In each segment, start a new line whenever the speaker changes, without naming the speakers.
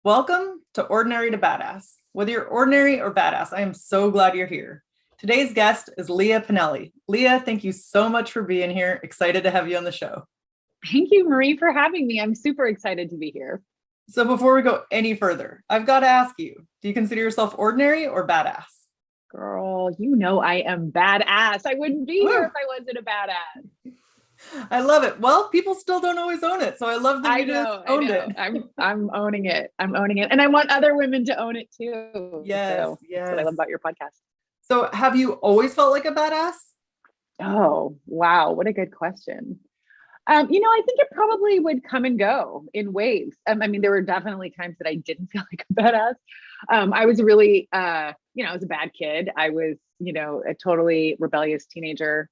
Welcome to Ordinary to Badass. Whether you're ordinary or badass, I am so glad you're here. Today's guest is Lia Pinelli. Lia, thank you so much for being here. Excited to have you on the show.
Thank you, Marie, for having me. I'm super excited to be here.
So before we go any further, I've got to ask you, do you consider yourself ordinary or badass?
Girl, you know I am badass. I wouldn't be here if I wasn't a badass.
I love it. Well, people still don't always own it. So I love that you just owned it.
I'm owning it. I'm owning it. And I want other women to own it too.
Yes.
That's what I love about your podcast.
So have you always felt like a badass?
Oh, wow. What a good question. I think it probably would come and go in waves. There were definitely times that I didn't feel like a badass. I was really, I was a bad kid. I was, a totally rebellious teenager,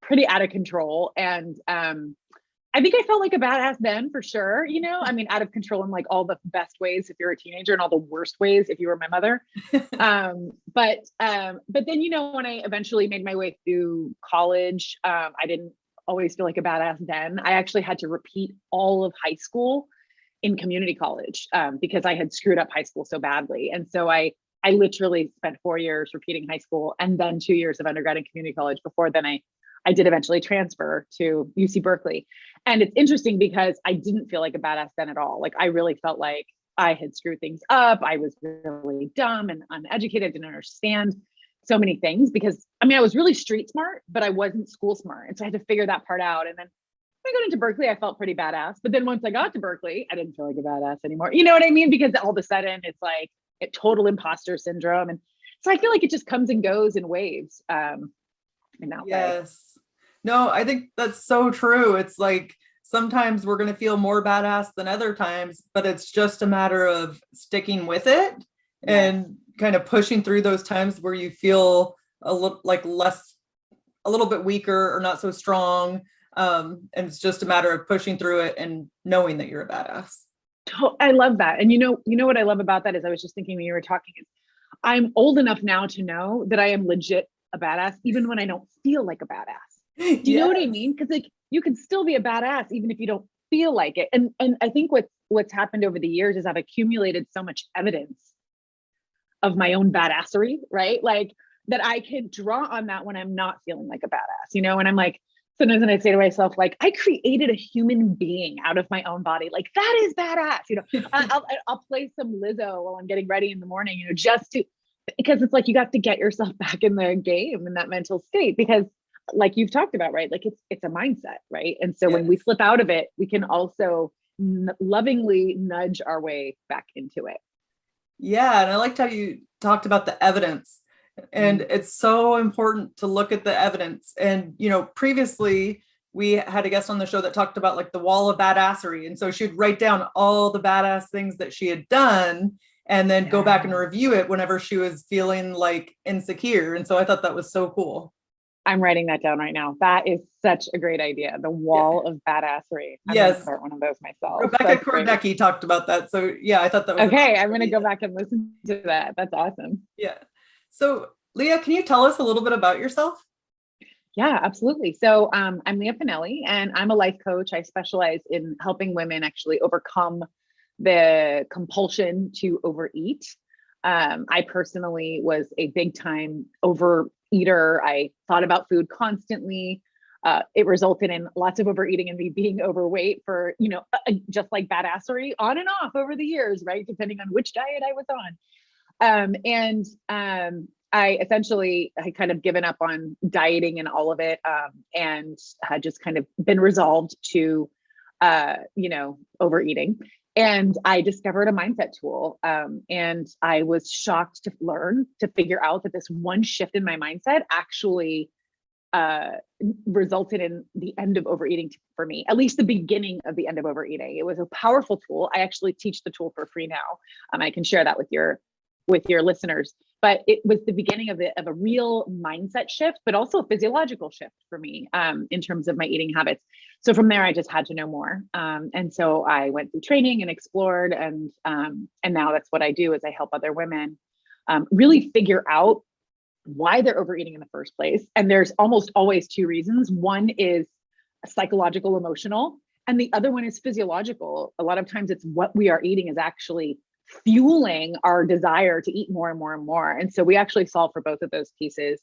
pretty out of control. And I think I felt like a badass then for sure, out of control in like all the best ways if you're a teenager and all the worst ways if you were my mother. But then, when I eventually made my way through college, I didn't always feel like a badass then. I actually had to repeat all of high school in community college because I had screwed up high school so badly. And so I literally spent 4 years repeating high school and then 2 years of undergrad in community college before then I did eventually transfer to UC Berkeley. And it's interesting because I didn't feel like a badass then at all. Like I really felt like I had screwed things up. I was really dumb and uneducated, didn't understand so many things because I was really street smart, but I wasn't school smart. And so I had to figure that part out. And then when I got into Berkeley, I felt pretty badass. But then once I got to Berkeley, I didn't feel like a badass anymore. You know what I mean? Because all of a sudden it's like a total imposter syndrome. And so I feel like it just comes and goes in waves. In that way.
No, I think that's so true. It's like sometimes we're going to feel more badass than other times, but it's just a matter of sticking with it and kind of pushing through those times where you feel a little bit weaker or not so strong. And it's just a matter of pushing through it and knowing that you're a badass.
I love that. And you know what I love about that is I was just thinking when you were talking, I'm old enough now to know that I am legit a badass, even when I don't feel like a badass. Do you know what I mean? Because like you can still be a badass even if you don't feel like it. And I think what's happened over the years is I've accumulated so much evidence of my own badassery, right? Like that I can draw on that when I'm not feeling like a badass, and I'm like, sometimes when I say to myself, like, I created a human being out of my own body. Like that is badass. I'll play some Lizzo while I'm getting ready in the morning, because it's like, you got to get yourself back in the game in that mental state, because like you've talked about, right? Like it's a mindset, right? And so when we slip out of it, we can also lovingly nudge our way back into it.
Yeah. And I liked how you talked about the evidence. And it's so important to look at the evidence. And, previously we had a guest on the show that talked about like the wall of badassery. And so she'd write down all the badass things that she had done and then go back and review it whenever she was feeling like insecure. And so I thought that was so cool.
I'm writing that down right now. That is such a great idea. The wall of badassery. I'm going to start one of those myself.
Rebecca Kornecki talked about that. So yeah, I thought that was
okay. I'm going to go back and listen to that. That's awesome.
Yeah. So Lia, can you tell us a little bit about yourself?
Yeah, absolutely. So I'm Lia Pinelli and I'm a life coach. I specialize in helping women actually overcome the compulsion to overeat. I personally was a big time overeater. I thought about food constantly. It resulted in lots of overeating and me being overweight for, just like badassery on and off over the years, right? Depending on which diet I was on. I kind of given up on dieting and all of it, and had just kind of been resolved to, overeating. And I discovered a mindset tool. And I was shocked to figure out that this one shift in my mindset actually resulted in the end of overeating for me, at least the beginning of the end of overeating. It was a powerful tool. I actually teach the tool for free now. I can share that with your listeners, but it was the beginning of a real mindset shift, but also a physiological shift for me, in terms of my eating habits. So from there, I just had to know more. And so I went through training and explored, and now that's what I do is I help other women, really figure out why they're overeating in the first place. And there's almost always two reasons. One is psychological, emotional, And the other one is physiological. A lot of times it's what we are eating is actually fueling our desire to eat more and more and more. And so we actually solve for both of those pieces.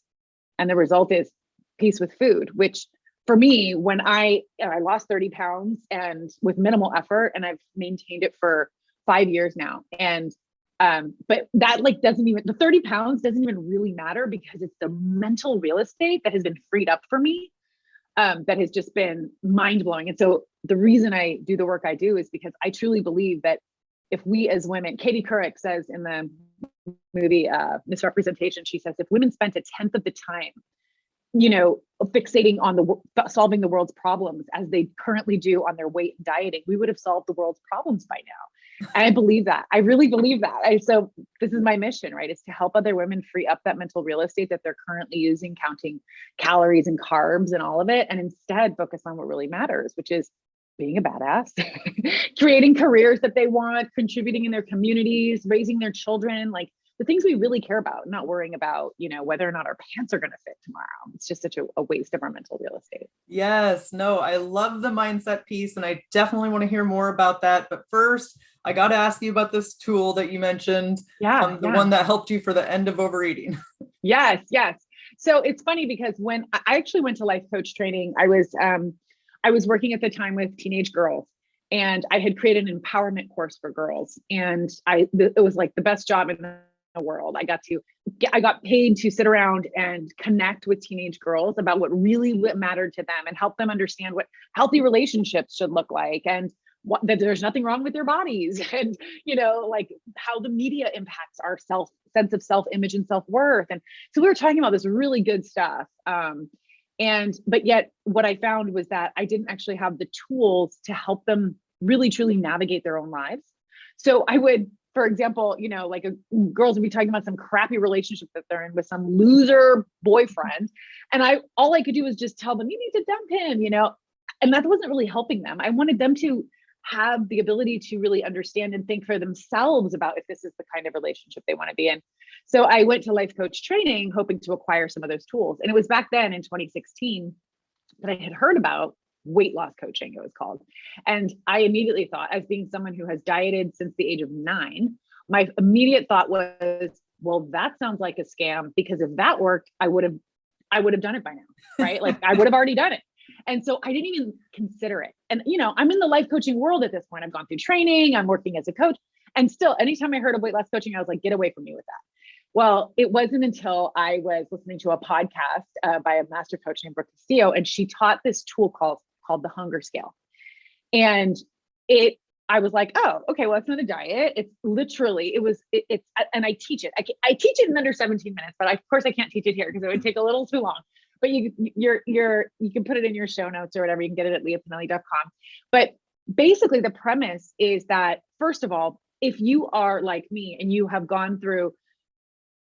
And the result is peace with food, which for me, when I lost 30 pounds and with minimal effort, and I've maintained it for 5 years now. And but that like doesn't even, the 30 pounds doesn't even really matter because it's the mental real estate that has been freed up for me, that has just been mind blowing. And so the reason I do the work I do is because I truly believe that if we as women, Katie Couric says in the movie Misrepresentation, she says, if women spent 1/10 of the time, you know, fixating on solving the world's problems as they currently do on their weight and dieting, we would have solved the world's problems by now. And I believe that. I really believe that. So this is my mission, right? It's to help other women free up that mental real estate that they're currently using, counting calories and carbs and all of it, and instead focus on what really matters, which is being a badass, creating careers that they want, contributing in their communities, raising their children, like the things we really care about, not worrying about, you know, whether or not our pants are going to fit tomorrow. It's just such a waste of our mental real estate.
Yes, no, I love the mindset piece and I definitely want to hear more about that. But first, I got to ask you about this tool that you mentioned, the one that helped you for the end of overeating.
Yes. So it's funny because when I actually went to life coach training, I was working at the time with teenage girls, and I had created an empowerment course for girls. And it was like the best job in the world. I got paid to sit around and connect with teenage girls about what really mattered to them and help them understand what healthy relationships should look like, and that there's nothing wrong with their bodies, and, you know, like how the media impacts our sense of self-image and self-worth. And so we were talking about this really good stuff. But yet what I found was that I didn't actually have the tools to help them really truly navigate their own lives. So I would, for example, you know, like girls would be talking about some crappy relationship that they're in with some loser boyfriend. And all I could do was just tell them, you need to dump him, you know, and that wasn't really helping them. I wanted them to have the ability to really understand and think for themselves about if this is the kind of relationship they want to be in. So I went to life coach training, hoping to acquire some of those tools. And it was back then in 2016 that I had heard about weight loss coaching, it was called. And I immediately thought, as being someone who has dieted since the age of 9, my immediate thought was, well, that sounds like a scam, because if that worked, I would have done it by now, right? Like I would have already done it. And so I didn't even consider it. And, you know, I'm in the life coaching world at this point. I've gone through training, I'm working as a coach. And still, anytime I heard of weight loss coaching, I was like, get away from me with that. Well, it wasn't until I was listening to a podcast by a master coach named Brooke Castillo, and she taught this tool called the hunger scale. And I was like, oh, okay, well, it's not a diet. It's literally, and I teach it. I teach it in under 17 minutes, but of course I can't teach it here because it would take a little too long. But you can put it in your show notes or whatever. You can get it at liapinelli.com. But basically the premise is that, first of all, if you are like me and you have gone through,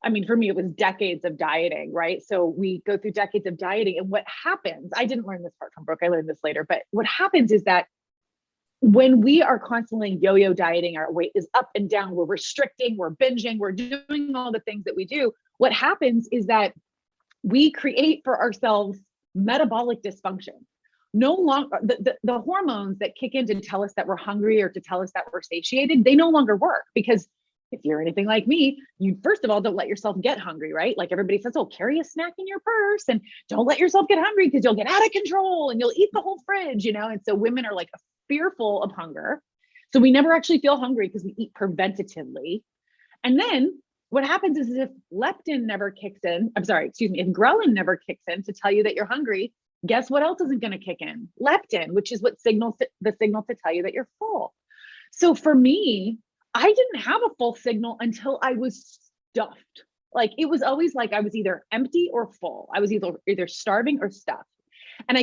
I mean, for me, it was decades of dieting, right? So we go through decades of dieting, and what happens, I didn't learn this part from Brooke, I learned this later, but what happens is that when we are constantly yo-yo dieting, our weight is up and down, we're restricting, we're binging, we're doing all the things that we do. What happens is that we create for ourselves metabolic dysfunction. No longer, the hormones that kick in to tell us that we're hungry or to tell us that we're satiated, they no longer work, because if you're anything like me, you first of all don't let yourself get hungry, right? Like everybody says, oh, carry a snack in your purse and don't let yourself get hungry because you'll get out of control and you'll eat the whole fridge, you know? And so women are like fearful of hunger. So we never actually feel hungry because we eat preventatively. And then what happens is if leptin never kicks in, if ghrelin never kicks in to tell you that you're hungry, guess what else isn't going to kick in? Leptin, which is what signals the signal to tell you that you're full. So for me, I didn't have a full signal until I was stuffed. Like it was always like I was either empty or full. I was either starving or stuffed. And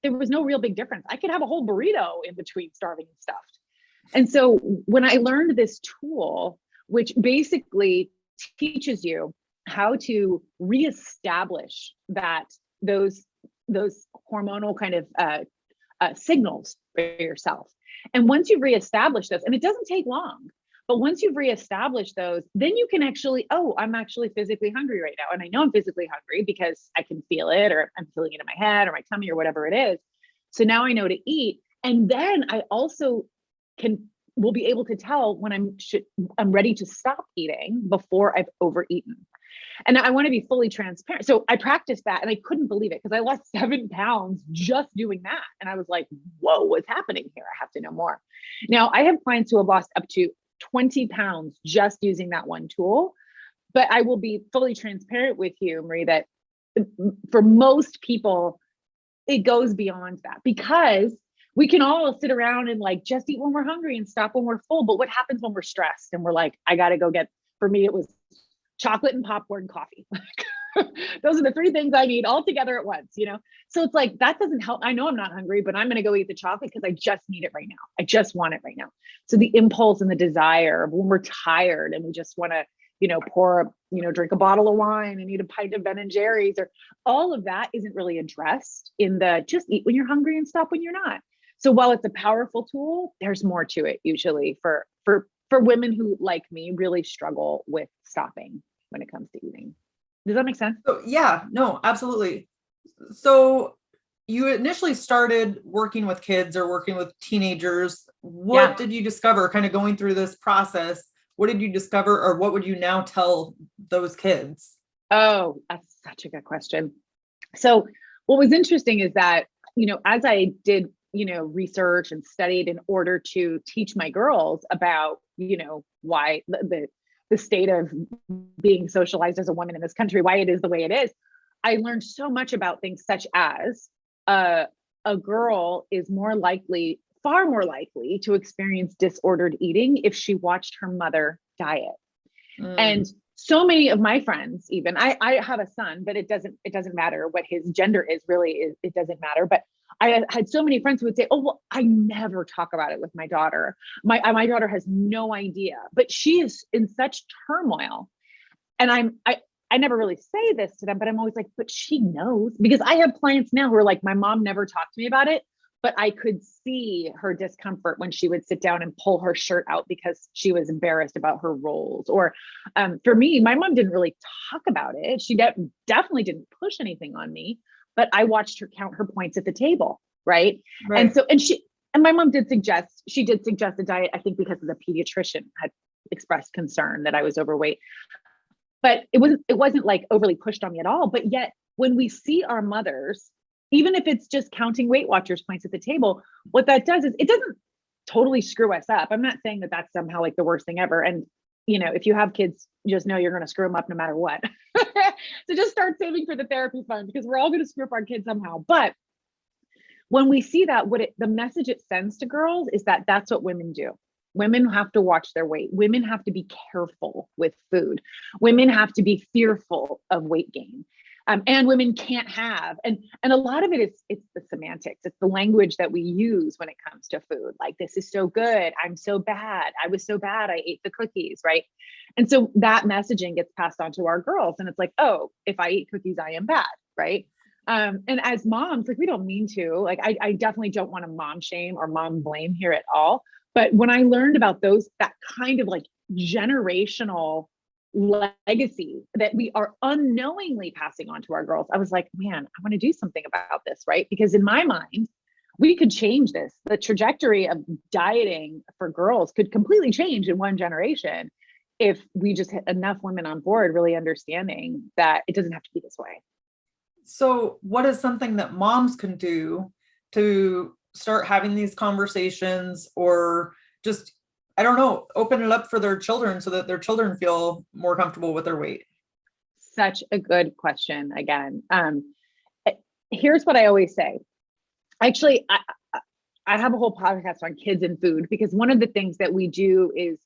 there was no real big difference. I could have a whole burrito in between starving and stuffed. And so when I learned this tool, which basically teaches you how to reestablish those hormonal kind of signals for yourself. And once you've reestablished those, and it doesn't take long, but once you've reestablished those, then you can actually, I'm actually physically hungry right now. And I know I'm physically hungry because I can feel it, or I'm feeling it in my head or my tummy or whatever it is. So now I know to eat. And then I also will be able to tell when I'm ready to stop eating before I've overeaten. And I want to be fully transparent. So I practiced that and I couldn't believe it because I lost 7 pounds just doing that. And I was like, whoa, what's happening here? I have to know more. Now I have clients who have lost up to 20 pounds just using that one tool. But I will be fully transparent with you, Marie, that for most people, it goes beyond that because we can all sit around and like just eat when we're hungry and stop when we're full. But what happens when we're stressed and we're like, I got to go get, for me, it was chocolate and popcorn, coffee. Those are the 3 things I need all together at once, you know? So it's like, that doesn't help. I know I'm not hungry, but I'm going to go eat the chocolate because I just need it right now. I just want it right now. So the impulse and the desire of when we're tired and we just want to, drink a bottle of wine and eat a pint of Ben and Jerry's, or all of that isn't really addressed in the just eat when you're hungry and stop when you're not. So while it's a powerful tool, there's more to it usually for women who, like me, really struggle with stopping when it comes to eating. Does that make sense?
So, yeah, no, absolutely. So you initially started working with kids or working with teenagers. What did you discover kind of going through this process? What did you discover, or what would you now tell those kids?
Oh, that's such a good question. So what was interesting is that, as I did, research and studied in order to teach my girls about, why the state of being socialized as a woman in this country, why it is the way it is, I learned so much about things such as a girl is far more likely to experience disordered eating if she watched her mother diet. And so many of my friends, even I have a son, but it doesn't matter what his gender is, really, it doesn't matter. But I had so many friends who would say, oh, well, I never talk about it with my daughter. My daughter has no idea, but she is in such turmoil. And I never really say this to them, but I'm always like, but she knows, because I have clients now who are like, my mom never talked to me about it, but I could see her discomfort when she would sit down and pull her shirt out because she was embarrassed about her roles. Or for me, my mom didn't really talk about it. She definitely didn't push anything on me, but I watched her count her points at the table. Right. And so, and my mom did suggest a diet, I think because the pediatrician had expressed concern that I was overweight, but it wasn't like overly pushed on me at all. But yet when we see our mothers, even if it's just counting Weight Watchers points at the table, what that does is it doesn't totally screw us up. I'm not saying that that's somehow like the worst thing ever. And, if you have kids, just know you're going to screw them up no matter what. So just start saving for the therapy fund because we're all going to screw up our kids somehow. But when we see that, the message it sends to girls is that that's what women do. Women have to watch their weight. Women have to be careful with food. Women have to be fearful of weight gain. And women can't have, and a lot of it's the semantics. It's the language that we use when it comes to food. Like, this is so good. I'm so bad. I was so bad. I ate the cookies. Right. And so that messaging gets passed on to our girls. And it's like, oh, if I eat cookies, I am bad. Right. And as moms, like, we don't mean to, like, I definitely don't want to mom shame or mom blame here at all. But when I learned about that kind of like generational legacy that we are unknowingly passing on to our girls, I was like, man, I want to do something about this, right? Because in my mind, we could change this. The trajectory of dieting for girls could completely change in one generation if we just hit enough women on board really understanding that it doesn't have to be this way.
So what is something that moms can do to start having these conversations, or just, I don't know, open it up for their children so that their children feel more comfortable with their weight?
Such a good question. Again, here's what I always say. Actually, I have a whole podcast on kids and food, because one of the things that we do is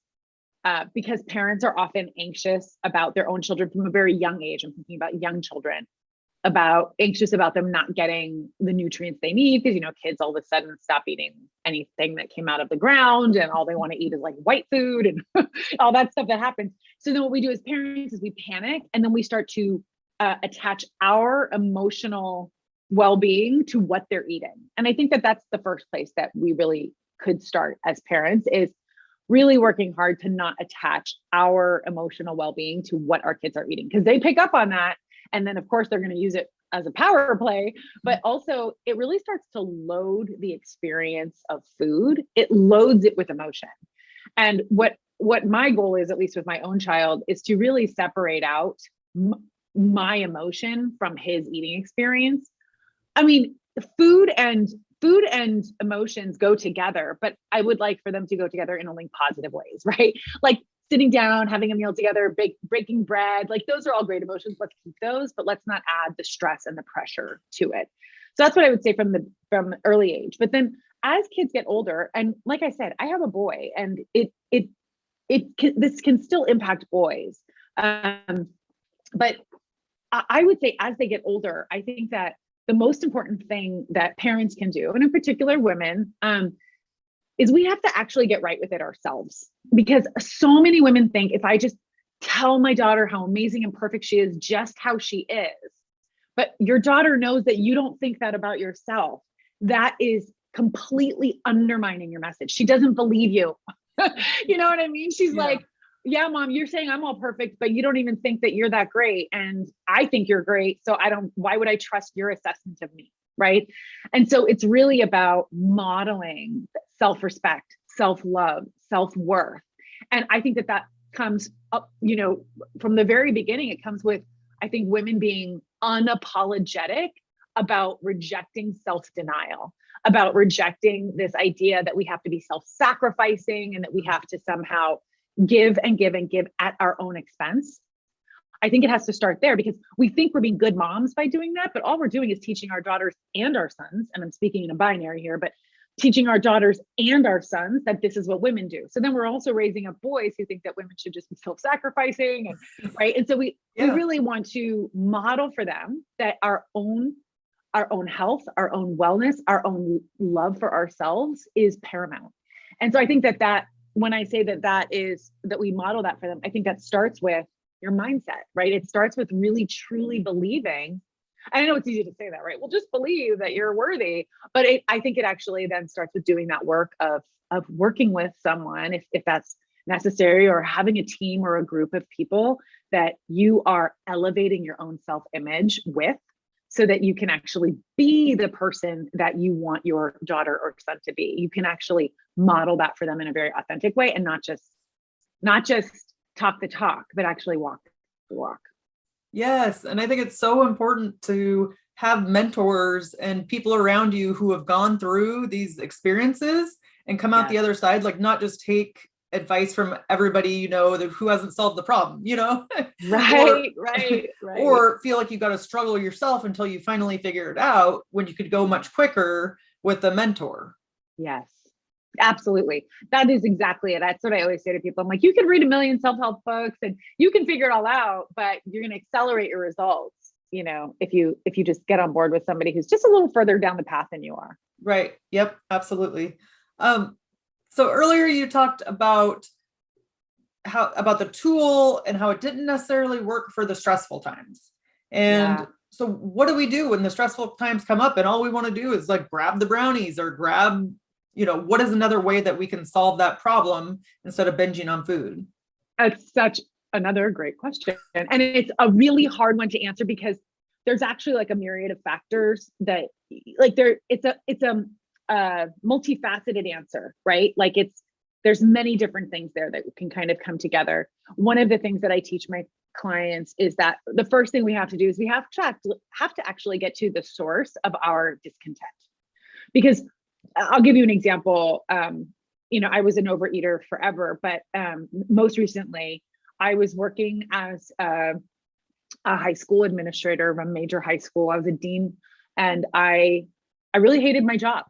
because parents are often anxious about their own children from a very young age. I'm thinking about young children, anxious about them not getting the nutrients they need, because kids all of a sudden stop eating anything that came out of the ground and all they want to eat is like white food and all that stuff that happens. So then what we do as parents is we panic, and then we start to attach our emotional well-being to what they're eating. And I think that that's the first place that we really could start as parents, is really working hard to not attach our emotional well-being to what our kids are eating, because they pick up on that. And then of course they're going to use it as a power play, but also it really starts to load the experience of food. It loads it with emotion. And what my goal is, at least with my own child, is to really separate out my emotion from his eating experience. I mean, food and emotions go together, but I would like for them to go together in only positive ways, right? Like sitting down, having a meal together, breaking bread, like those are all great emotions. Let's keep those, but let's not add the stress and the pressure to it. So that's what I would say from early age. But then as kids get older, and like I said, I have a boy, and this can still impact boys. But I would say as they get older, I think that the most important thing that parents can do, and in particular women, is we have to actually get right with it ourselves. Because so many women think, if I just tell my daughter how amazing and perfect she is, just how she is, but your daughter knows that you don't think that about yourself, that is completely undermining your message. She doesn't believe you. You know what I mean? She's like, yeah, mom, you're saying I'm all perfect, but you don't even think that you're that great. And I think you're great. So why would I trust your assessment of me? Right. And so it's really about modeling self-respect, self-love, self-worth. And I think that comes up, from the very beginning, it comes with, I think, women being unapologetic about rejecting self-denial, about rejecting this idea that we have to be self-sacrificing and that we have to somehow give and give and give at our own expense. I think it has to start there, because we think we're being good moms by doing that, but all we're doing is teaching our daughters and our sons, and I'm speaking in a binary here, but teaching our daughters and our sons that this is what women do. So then we're also raising up boys who think that women should just be self-sacrificing, and right. And so we really want to model for them that our own health, our own wellness, our own love for ourselves is paramount. And so I think that when I say that we model that for them, I think that starts with your mindset, right? It starts with really truly believing. I know it's easy to say that, right? Well, just believe that you're worthy. But I think it actually then starts with doing that work of working with someone, if that's necessary, or having a team or a group of people that you are elevating your own self-image with, so that you can actually be the person that you want your daughter or son to be. You can actually model that for them in a very authentic way, and not just talk the talk, but actually walk the walk.
Yes. And I think it's so important to have mentors and people around you who have gone through these experiences and come out the other side, like not just take advice from everybody, who hasn't solved the problem,
Right.
Or feel like you got to struggle yourself until you finally figure it out, when you could go much quicker with a mentor.
Yes, absolutely. That is exactly it. That's what I always say to people. I'm like, you can read a million self-help books and you can figure it all out, but you're going to accelerate your results, if you just get on board with somebody who's just a little further down the path than you are.
Right. Yep. Absolutely. So earlier you talked about about the tool and how it didn't necessarily work for the stressful times. And so what do we do when the stressful times come up and all we want to do is like grab the brownies or grab, what is another way that we can solve that problem instead of binging on food?
That's such another great question. And it's a really hard one to answer, because there's actually like a myriad of factors that it's a multifaceted answer, right? Like there's many different things there that can kind of come together. One of the things that I teach my clients is that the first thing we have to do is we have to actually get to the source of our discontent. Because I'll give you an example. I was an overeater forever, but most recently I was working as a high school administrator of a major high school. I was a dean, and I really hated my job.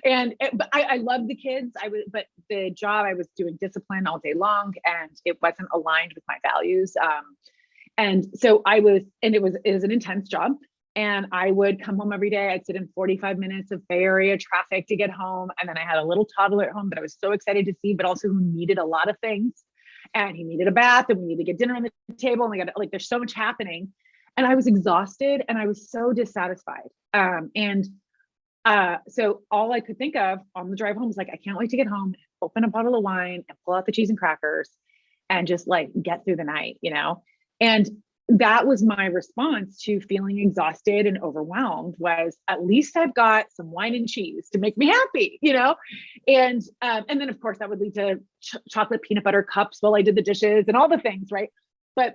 But I loved the kids. But the job, I was doing discipline all day long, and it wasn't aligned with my values. And so it was an intense job. And I would come home every day. I'd sit in 45 minutes of Bay Area traffic to get home. And then I had a little toddler at home that I was so excited to see, but also who needed a lot of things. And he needed a bath, and we needed to get dinner on the table. And we got there's so much happening. And I was exhausted, and I was so dissatisfied. So all I could think of on the drive home was like, I can't wait to get home, open a bottle of wine, and pull out the cheese and crackers and just like get through the night, And that was my response to feeling exhausted and overwhelmed, was at least I've got some wine and cheese to make me happy, and then of course that would lead to chocolate peanut butter cups while I did the dishes and all the things, right? But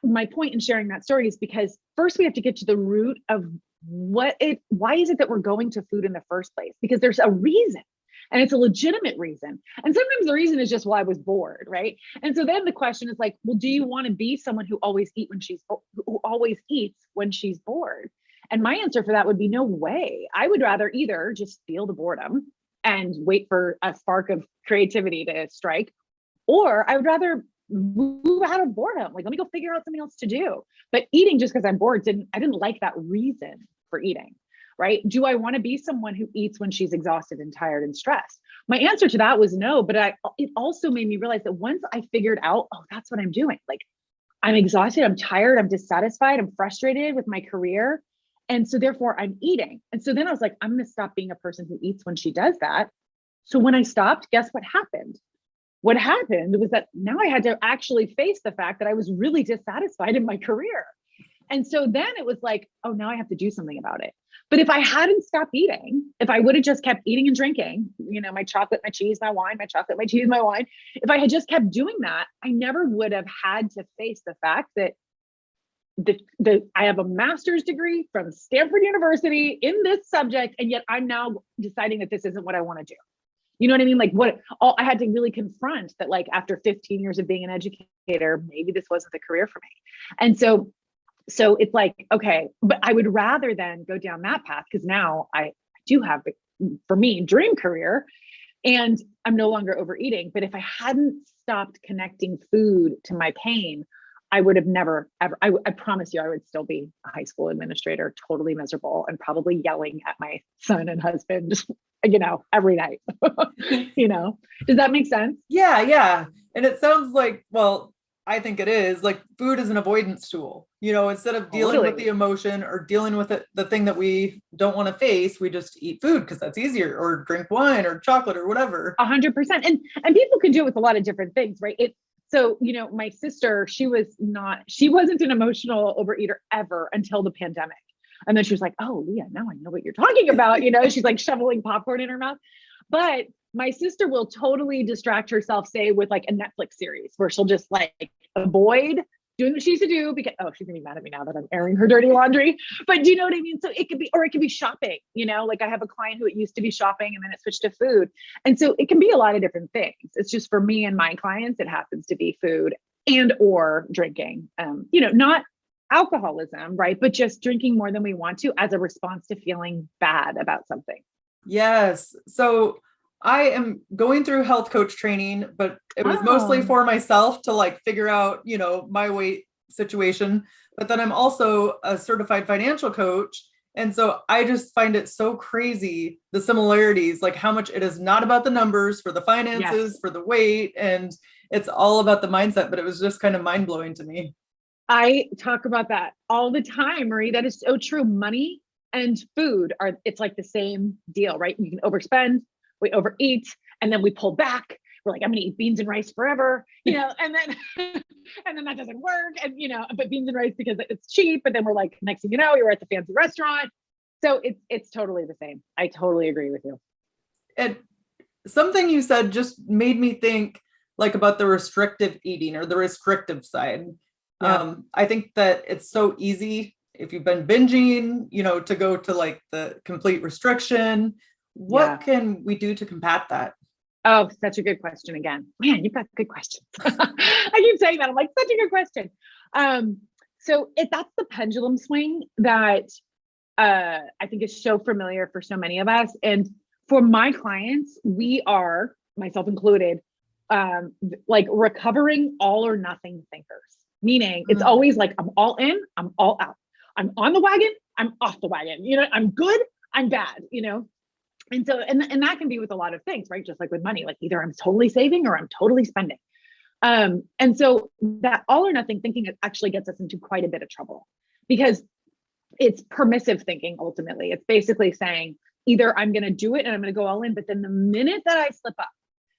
my point in sharing that story is because first we have to get to the root of why is it that we're going to food in the first place? Because there's a reason. And it's a legitimate reason. And sometimes the reason is just, well, I was bored, right? And so then the question is like, well, do you want to be someone who always eats when she's bored? And my answer for that would be no way. I would rather either just feel the boredom and wait for a spark of creativity to strike, or I would rather move out of boredom. Like, let me go figure out something else to do. But eating just because I'm bored, I didn't like that reason for eating. Right? Do I want to be someone who eats when she's exhausted and tired and stressed? My answer to that was no, but it also made me realize that once I figured out, oh, that's what I'm doing. Like, I'm exhausted, I'm tired, I'm dissatisfied, I'm frustrated with my career. And so therefore I'm eating. And so then I was like, I'm going to stop being a person who eats when she does that. So when I stopped, guess what happened? What happened was that now I had to actually face the fact that I was really dissatisfied in my career. And so then it was like, oh, now I have to do something about it. But if I hadn't stopped eating, if I would have just kept eating and drinking, my chocolate, my cheese, my wine, my chocolate, my cheese, my wine, if I had just kept doing that, I never would have had to face the fact that I have a master's degree from Stanford University in this subject, and yet I'm now deciding that this isn't what I want to do. You know what I mean? Like I had to really confront that, like, after 15 years of being an educator, maybe this wasn't the career for me. And so it's like, okay, but I would rather then go down that path, because now I do have, for me, dream career, and I'm no longer overeating. But if I hadn't stopped connecting food to my pain, I would have never, ever, I promise you, I would still be a high school administrator, totally miserable, and probably yelling at my son and husband, every night. Does that make sense?
Yeah. And it sounds like, well, I think it is, like, food is an avoidance tool. Instead of dealing with the emotion or dealing with the thing that we don't want to face, we just eat food because that's easier, or drink wine or chocolate or whatever.
100%. And people can do it with a lot of different things, right? So, my sister, she wasn't an emotional overeater ever until the pandemic. And then she was like, oh, Lia, now I know what you're talking about. She's like shoveling popcorn in her mouth. But my sister will totally distract herself, say, with like a Netflix series where she'll just like avoid doing what she used to do because, oh, she's gonna be mad at me now that I'm airing her dirty laundry. But do you know what I mean? So it could be shopping, like I have a client who it used to be shopping and then it switched to food. And so it can be a lot of different things. It's just, for me and my clients, it happens to be food and or drinking, not alcoholism, right? But just drinking more than we want to as a response to feeling bad about something.
Yes. So I am going through health coach training, but it was mostly for myself to like figure out, my weight situation. But then I'm also a certified financial coach. And so I just find it so crazy, the similarities, like how much it is not about the numbers for the finances, yes, for the weight, and it's all about the mindset. But it was just kind of mind blowing to me.
I talk about that all the time, Marie. That is so true. Money and food it's like the same deal, right? You can overspend, we overeat, and then we pull back. We're like, I'm gonna eat beans and rice forever, and then and then that doesn't work. And but beans and rice because it's cheap, but then we're like, next thing you know, you're at the fancy restaurant. So it's totally the same. I totally agree with you.
And something you said just made me think like about the restrictive eating or the restrictive side. Yeah. I think that it's so easy if you've been binging, to go to like the complete restriction. What can we do to combat that?
Oh, such a good question again. Man, you've got good questions. I keep saying that. I'm like, such a good question. So that's the pendulum swing that I think is so familiar for so many of us. And for my clients, we are, myself included, like recovering all or nothing thinkers. Meaning it's always like, I'm all in, I'm all out. I'm on the wagon, I'm off the wagon. I'm good, I'm bad, And so, and that can be with a lot of things, right? Just like with money, like either I'm totally saving or I'm totally spending. And so that all or nothing thinking actually gets us into quite a bit of trouble because it's permissive thinking. Ultimately, it's basically saying either I'm going to do it and I'm going to go all in, but then the minute that I slip up,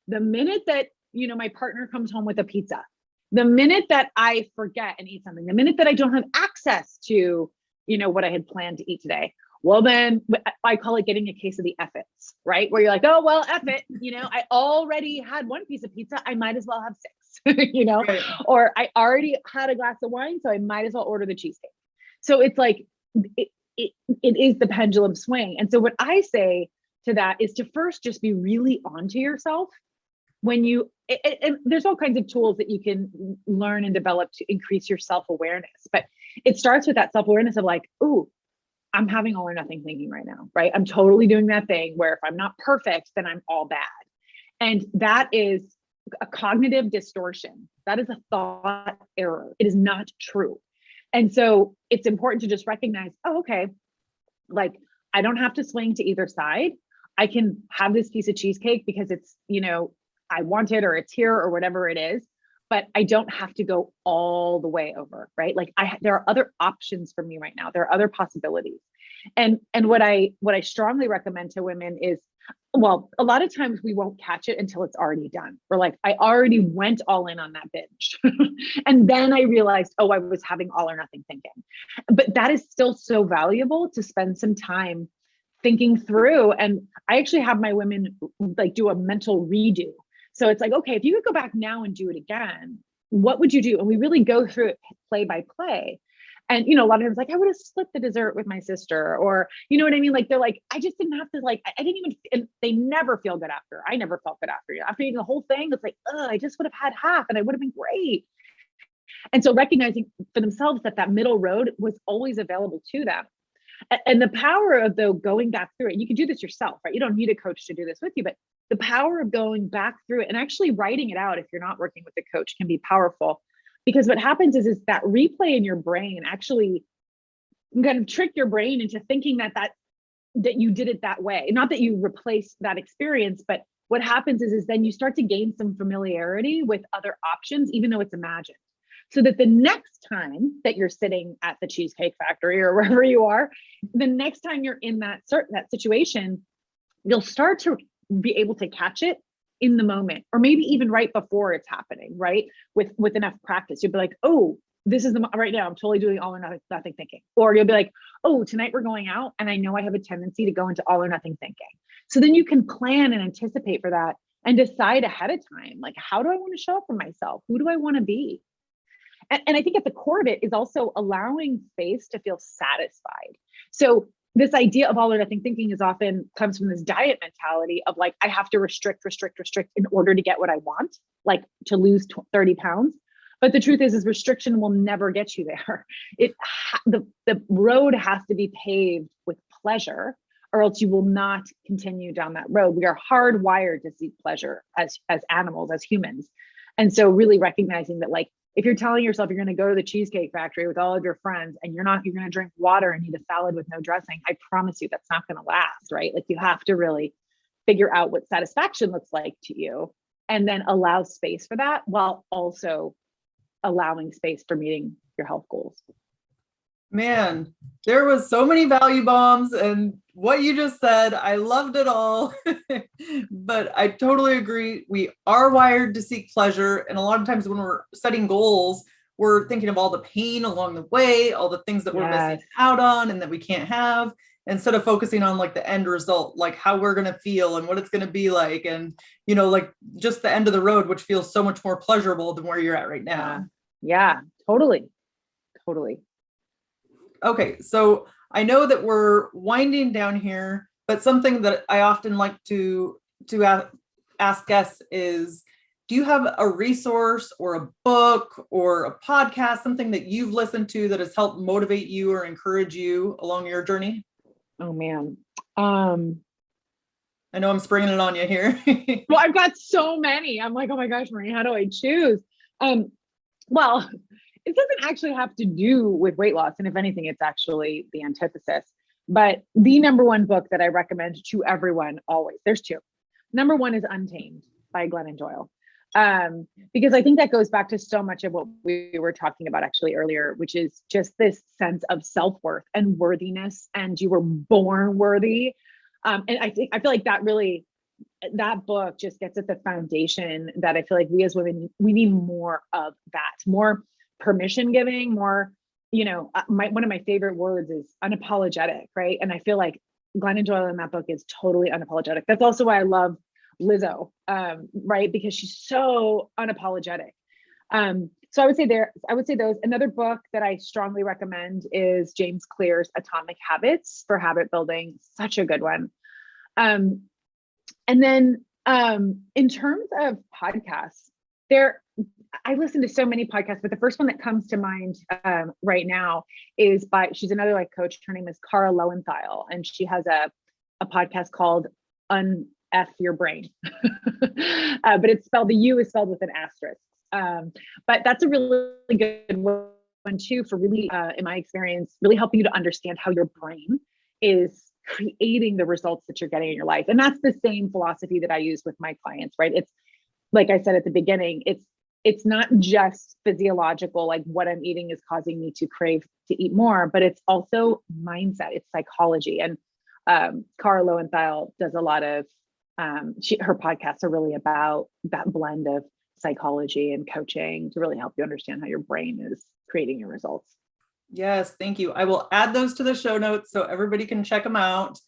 the minute that, my partner comes home with a pizza, The minute that I forget and eat something, the minute that I don't have access to, what I had planned to eat today, well, then I call it getting a case of the F it's, right? Where you're like, oh, well, F it, I already had one piece of pizza. I might as well have six,
Right.
or I already had a glass of wine, so I might as well order the cheesecake. So it's like, it is the pendulum swing. And so what I say to that is to first just be really onto yourself when and there's all kinds of tools that you can learn and develop to increase your self-awareness. But it starts with that self-awareness of like, ooh, I'm having all or nothing thinking right now, right? I'm totally doing that thing where if I'm not perfect, then I'm all bad. And that is a cognitive distortion. That is a thought error. It is not true. And so it's important to just recognize, oh, okay, like I don't have to swing to either side. I can have this piece of cheesecake because it's, I want it or it's here or whatever it is, but I don't have to go all the way over, right? Like there are other options for me right now. There are other possibilities. And what I strongly recommend to women is, well, a lot of times we won't catch it until it's already done. We're like, I already went all in on that binge. And then I realized, oh, I was having all or nothing thinking. But that is still so valuable to spend some time thinking through. And I actually have my women like do a mental redo. So it's like, okay, if you could go back now and do it again, what would you do? And we really go through it play by play. And, a lot of times like, I would have split the dessert with my sister, or, you know what I mean? Like, they're like, I just didn't have to, like, I didn't even, and they never feel good after. I never felt good after. After eating the whole thing, it's like, I just would have had half and I would have been great. And so recognizing for themselves that middle road was always available to them. And the power of going back through it, and you can do this yourself, right? You don't need a coach to do this with you, but the power of going back through it and actually writing it out if you're not working with a coach can be powerful. Because what happens is that replay in your brain actually kind of trick your brain into thinking that you did it that way. Not that you replace that experience, but what happens is then you start to gain some familiarity with other options, even though it's imagined. So that the next time that you're sitting at the Cheesecake Factory or wherever you are, the next time you're in that situation, you'll start to be able to catch it in the moment, or maybe even right before it's happening, right? With enough practice, you'll be like, oh, this is right now, I'm totally doing all or nothing thinking. Or you'll be like, oh, tonight we're going out and I know I have a tendency to go into all or nothing thinking. So then you can plan and anticipate for that and decide ahead of time, like, how do I want to show up for myself? Who do I want to be? And I think at the core of it is also allowing space to feel satisfied. So this idea of all or nothing thinking comes from this diet mentality of like, I have to restrict in order to get what I want, like to lose 30 pounds. But the truth is restriction will never get you there. The road has to be paved with pleasure, or else you will not continue down that road. We are hardwired to seek pleasure as animals, as humans. And so really recognizing that, like, if you're telling yourself you're going to go to the Cheesecake Factory with all of your friends and you're going to drink water and eat a salad with no dressing, I promise you that's not going to last, right? Like, you have to really figure out what satisfaction looks like to you and then allow space for that while also allowing space for meeting your health goals.
Man, there was so many value bombs and what you just said, I loved it all. But I totally agree. We are wired to seek pleasure. And a lot of times when we're setting goals, we're thinking of all the pain along the way, all the things that we're missing out on and that we can't have, instead of focusing on like the end result, like how we're going to feel and what it's going to be like. And, like just the end of the road, which feels so much more pleasurable than where you're at right now.
Yeah, totally.
Okay, so I know that we're winding down here, but something that I often like to ask guests is, do you have a resource or a book or a podcast, something that you've listened to that has helped motivate you or encourage you along your journey?
Oh man.
I know I'm springing it on you here.
Well, I've got so many. I'm like, oh my gosh, Marie, how do I choose? Well, it doesn't actually have to do with weight loss. And if anything, it's actually the antithesis. But the number one book that I recommend to everyone always, there's two. Number one is Untamed by Glennon Doyle. Because I think that goes back to so much of what we were talking about actually earlier, which is just this sense of self-worth and worthiness, and you were born worthy. And I feel like that really, that book just gets at the foundation that I feel like we as women, we need more of that, more permission giving, more, one of my favorite words is unapologetic, right? And I feel like Glennon Doyle in that book is totally unapologetic. That's also why I love Lizzo, right? Because she's so unapologetic. So I would say those. Another book that I strongly recommend is James Clear's Atomic Habits for habit building. Such a good one. And then in terms of podcasts, I listen to so many podcasts, but the first one that comes to mind right now is she's another life coach. Her name is Cara Lowenthal, and she has a podcast called Unf Your Brain. But the U is spelled with an asterisk. But that's a really good one too, for really, in my experience, really helping you to understand how your brain is creating the results that you're getting in your life. And that's the same philosophy that I use with my clients, right? It's like I said at the beginning, it's not just physiological, like what I'm eating is causing me to crave to eat more, but it's also mindset, it's psychology. And Cara Lowenthal does a lot of, her podcasts are really about that blend of psychology and coaching to really help you understand how your brain is creating your results.
Yes, thank you. I will add those to the show notes so everybody can check them out.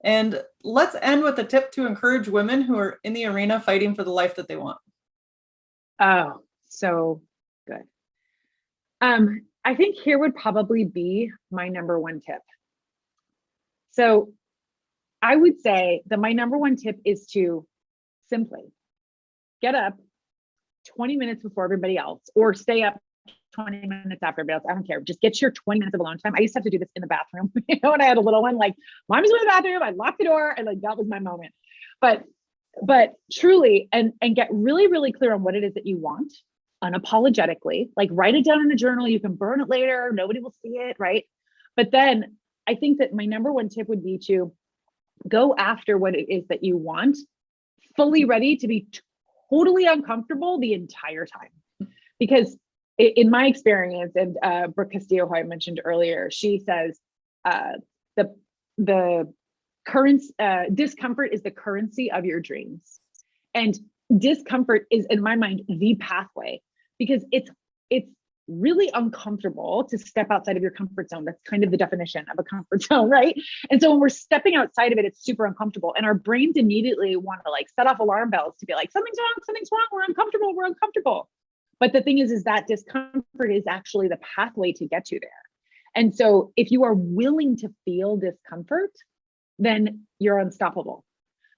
And let's end with a tip to encourage women who are in the arena fighting for the life that they want.
Oh, so good. I think here would probably be my number one tip. So I would say that my number one tip is to simply get up 20 minutes before everybody else, or stay up 20 minutes after everybody else. I don't care. Just get your 20 minutes of alone time. I used to have to do this in the bathroom, when I had a little one, like mom was in the bathroom, I locked the door, and like, that was my moment. But truly, and get really, really clear on what it is that you want unapologetically, like write it down in a journal. You can burn it later. Nobody will see it. Right. But then I think that my number one tip would be to go after what it is that you want, fully ready to be totally uncomfortable the entire time. Because in my experience, and Brooke Castillo, who I mentioned earlier, she says the discomfort is the currency of your dreams. And discomfort is, in my mind, the pathway, because it's really uncomfortable to step outside of your comfort zone. That's kind of the definition of a comfort zone, right? And so when we're stepping outside of it, it's super uncomfortable. And our brains immediately want to like set off alarm bells to be like, something's wrong, we're uncomfortable. But the thing is that discomfort is actually the pathway to get you there. And so if you are willing to feel discomfort, then you're unstoppable.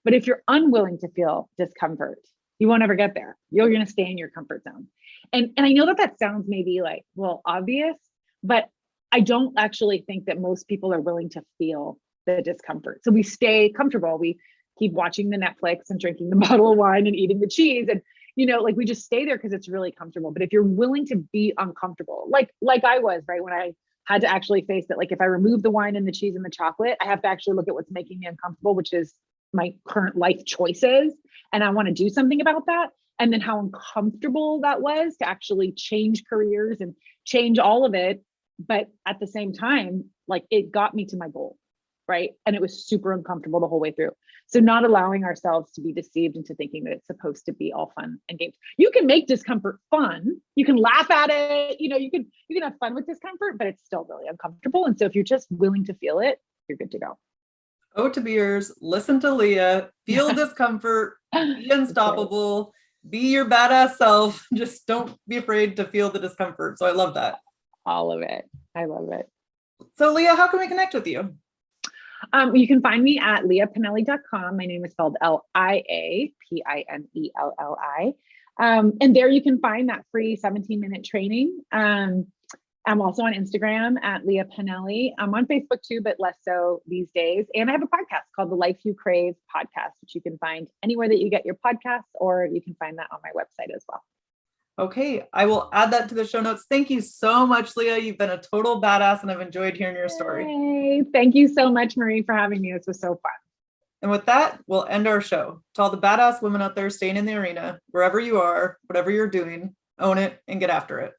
But if you're unwilling to feel discomfort, you won't ever get there. You're going to stay in your comfort zone. And I know that sounds maybe like, well, obvious, but I don't actually think that most people are willing to feel the discomfort. So we stay comfortable. We keep watching the Netflix and drinking the bottle of wine and eating the cheese. And, like we just stay there because it's really comfortable. But if you're willing to be uncomfortable, like I was, right, when I had to actually face that, like if I remove the wine and the cheese and the chocolate, I have to actually look at what's making me uncomfortable, which is my current life choices. And I want to do something about that. And then how uncomfortable that was to actually change careers and change all of it. But at the same time, like it got me to my goal, right? And it was super uncomfortable the whole way through. So not allowing ourselves to be deceived into thinking that it's supposed to be all fun and games. You can make discomfort fun. You can laugh at it. You can have fun with discomfort, but it's still really uncomfortable. And so if you're just willing to feel it, you're good to go.
Go to beers, listen to Lia, feel discomfort, be unstoppable, be your badass self. Just don't be afraid to feel the discomfort. So I love that.
All of it. I love it.
So Lia, how can we connect with you?
You can find me at liapinelli.com. My name is spelled Liapinelli. And there you can find that free 17-minute training. I'm also on Instagram at Lia Pinelli. I'm on Facebook too, but less so these days. And I have a podcast called The Life You Crave Podcast, which you can find anywhere that you get your podcasts, or you can find that on my website as well.
Okay, I will add that to the show notes. Thank you so much, Lia. You've been a total badass and I've enjoyed hearing your story.
Yay. Thank you so much, Marie, for having me. This was so fun.
And with that, we'll end our show. To all the badass women out there staying in the arena, wherever you are, whatever you're doing, own it and get after it.